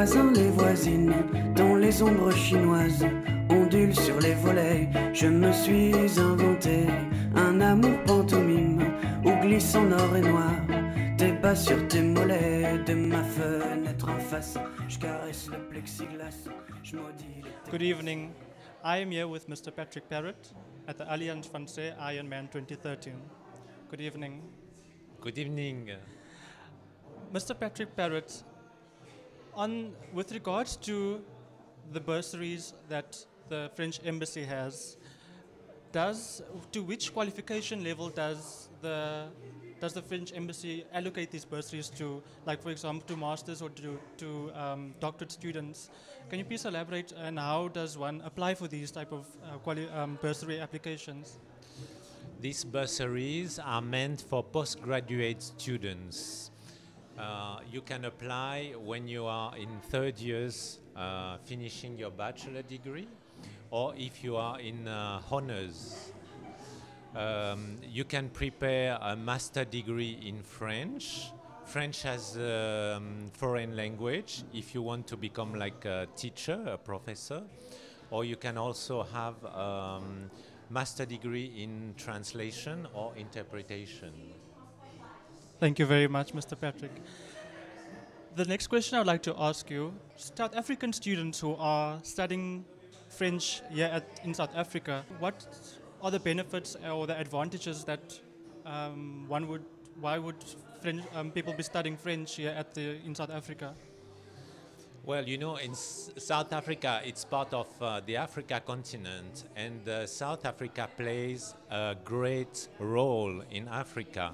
voisins, les voisines, dont les ombres chinoises ondulent sur les volets. Je me suis inventé un amour pantomime où glissent en or et noir tes bas sur tes mollets. De ma fenêtre en face, je caresse le plexiglas, je maudis les... Good evening. I am here with Mr. Patrick Parrot at the Alliance Francaise Ironman 2013. Good evening. Good evening. Mr. Patrick Parrot, with regards to the bursaries that the French embassy has, to which qualification level does the French embassy allocate these bursaries to, like for example to masters or to doctorate students? Can you please elaborate on how does one apply for these type of bursary applications? These bursaries are meant for postgraduate students. You can apply when you are in third years finishing your bachelor degree, or if you are in honors. You can prepare a master degree in French. French as a foreign language if you want to become like a teacher, a professor, or you can also have master degree in translation or interpretation. Thank you very much, Mr. Patrick. The next question I would like to ask you, South African students who are studying French here in South Africa, what are the benefits or the advantages that why would French, people be studying French here in South Africa? Well, you know, in South Africa, it's part of the Africa continent, and South Africa plays a great role in Africa.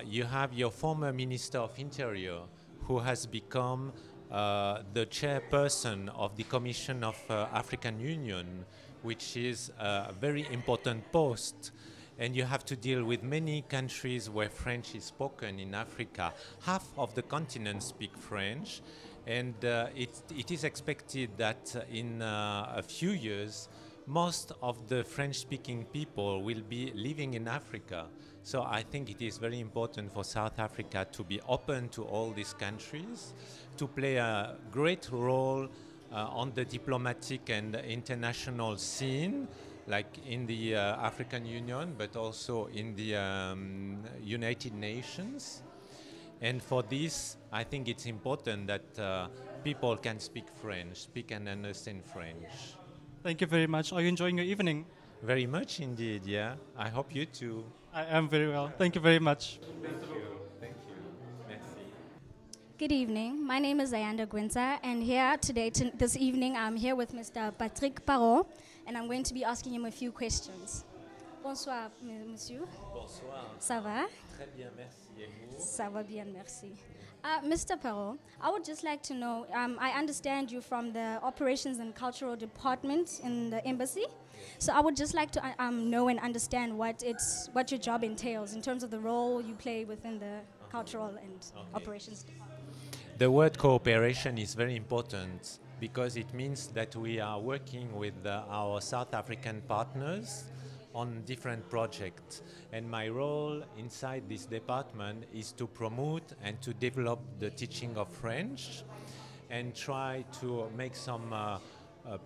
You have your former Minister of Interior, who has become the chairperson of the Commission of African Union, which is a very important post. And you have to deal with many countries where French is spoken in Africa. Half of the continent speak French, and it is expected that in a few years, most of the French-speaking people will be living in Africa. So I think it is very important for South Africa to be open to all these countries, to play a great role on the diplomatic and international scene, like in the African Union, but also in the United Nations. And for this, I think it's important that people can speak French, speak and understand French. Thank you very much. Are you enjoying your evening? Very much indeed, yeah. I hope you too. I am very well. Thank you very much. Thank you. Thank you. Merci. Good evening. My name is Ayanda Gwinza, and here today, this evening, I'm here with Mr. Patrick Parrot, and I'm going to be asking him a few questions. Bonsoir, monsieur. Bonsoir. Ça va? Très bien, merci. Et vous? Ça va bien, merci. Mr. Parrot, I would just like to know, I understand you from the Operations and Cultural Department in the embassy. So I would just like to know and understand what your job entails in terms of the role you play within the Cultural and Operations Department. The word cooperation is very important because it means that we are working with our South African partners on different projects. And my role inside this department is to promote and to develop the teaching of French and try to make some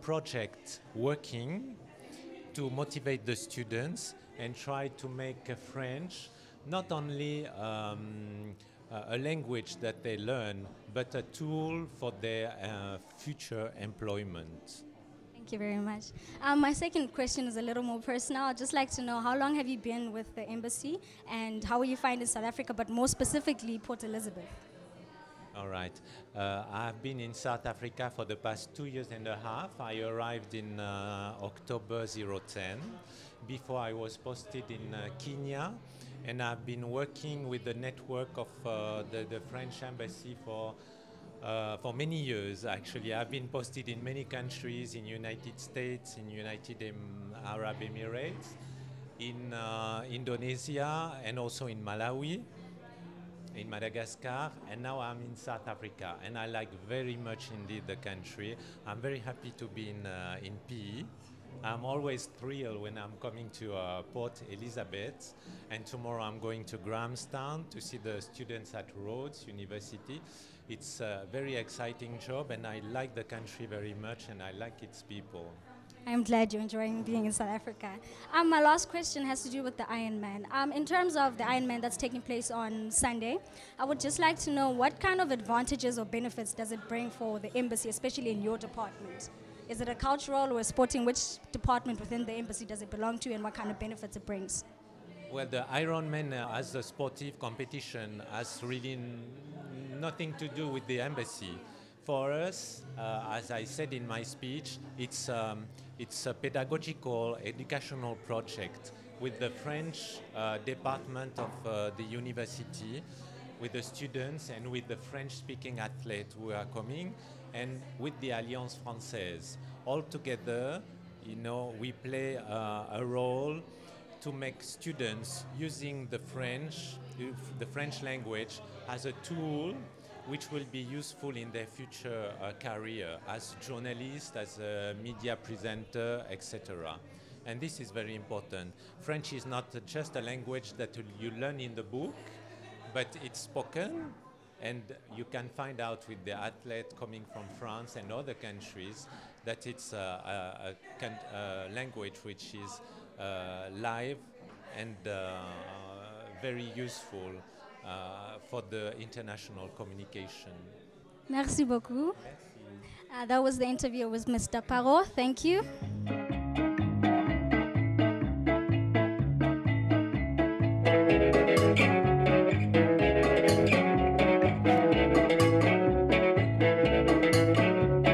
projects working to motivate the students and try to make French not only a language that they learn, but a tool for their future employment. Thank you very much. My second question is a little more personal. I'd just like to know, how long have you been with the embassy and how are you finding South Africa, but more specifically Port Elizabeth? All right. I've been in South Africa for the past 2 years and a half. I arrived in October 2010. Before I was posted in Kenya, and I've been working with the network of the French embassy for many years. Actually, I've been posted in many countries, in United States, in United Arab Emirates, in Indonesia, and also in Malawi, in Madagascar, and now I'm in South Africa, and I like very much indeed the country. I'm very happy to be in PE, I'm always thrilled when I'm coming to Port Elizabeth, and tomorrow I'm going to Grahamstown to see the students at Rhodes University. It's a very exciting job, and I like the country very much, and I like its people. I'm glad you're enjoying being in South Africa. My last question has to do with the Ironman. In terms of the Ironman that's taking place on Sunday, I would just like to know what kind of advantages or benefits does it bring for the embassy, especially in your department? Is it a cultural or a sporting? Which department within the embassy does it belong to, and what kind of benefits it brings? Well, the Ironman as a sportive competition has really nothing to do with the embassy. For us, as I said in my speech, it's a pedagogical, educational project with the French department of the university, with the students and with the French-speaking athletes who are coming, and with the Alliance Française. All together, we play a role to make students using the French language as a tool which will be useful in their future career as journalists, as a media presenter, etc. And this is very important. French is not just a language that you learn in the book, but it's spoken, and you can find out with the athlete coming from France and other countries that it's a language which is live and very useful for the international communication. Merci beaucoup. That was the interview with Mr. Parrot. Thank you.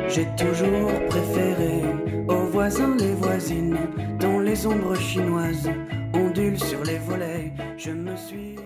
J'ai toujours préféré aux voisins les voisines, dont les ombres chinoises ondulent sur les volets. Je me suis